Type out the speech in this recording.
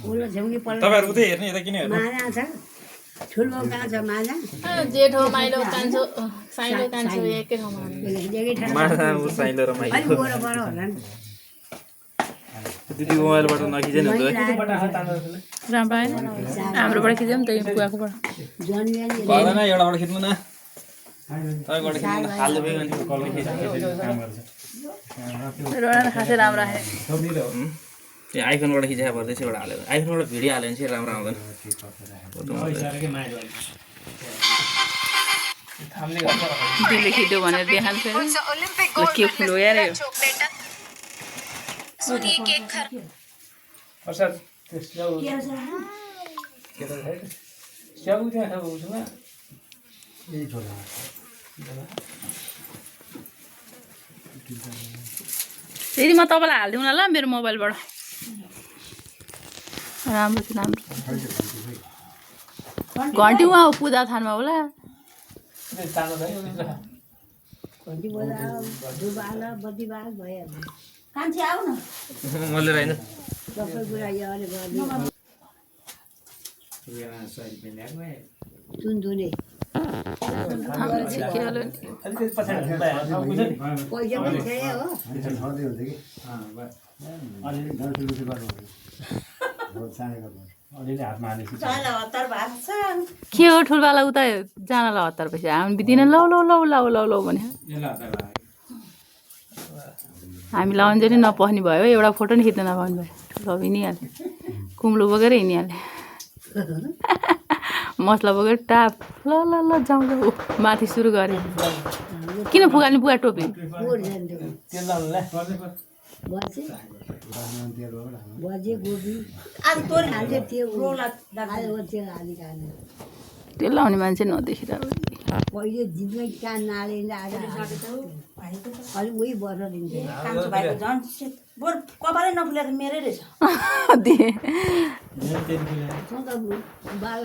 उलो झुङ्गी पल्लो तपाईहरु उतै हेर्ने यता किन हेर्नु माजा छ ठुलो कहाँ छ माजा जेठो माइलो कान्छो साइलो कान्छो एकै ठाउँमा एकै ठाउँ माछा उ साइलो र माइलो अलि गोरो बडो होला नि दिदी मोबाइलबाट नखिचे नि त राम्रो आएन हाम्रोबाट खिच्यौँ नि त यो पुगाकोबाट जन्मिएन पर्दैन एउटाबाट खिच्नु न तपाईबाट खिच्नु हाल्दै भयो अनि कलले खिच्नु रोडा खासै राम्रो आयो त्यो आइफोनबाट खिचेको पर्दैछ एउटा हाल्यो आइफोनबाट भिडियो हाल्यो भने चाहिँ राम्रो आउँदैन दिदीले खिच्यो भनेर देखान्छ ल के फुल हो यार यो फेरि म तपाईँलाई हालिदिउँ न ल मेरो मोबाइलबाट राम्रो छ राम्रो घन्टी उहाँ हो पूजा थानमा होला घन्टी बजायो धुबाल बत्ती बाल भइहाल्यो कान्छी आऊ न मैले राइन सबै कुरा यो अहिले गरिदिनु चुनचुने पैसा पनि थियो हो के हो ठुलवाला उता जानलाई हतार पैसा हामी बिदिन लौ लौ लौ लौ लौ लौ भने हामी लाउनु नि नपस्ने भयो एउटा फोटो नि खिच्न नपाउने भयो ठुलो हिँडिहाल्यो कुम्लो बोकेर हिँडिहाल्यो मसला बोकेर टाप ल ल ल जाउँ ल माथि सुरु गरेँ किन फुगाल्ने बुवा टोपी बजे गोबी आज तोरी हाल्थ्यो त्यो त्यो लाउने मान्छे नदेखिरहेको पहिले जिम्मै कान नाले अलि उही बर्छ दिन्थ्यो कान्छो भाइको झन् बरु कपालै नफुलेर मेरै रहेछ दिए बाल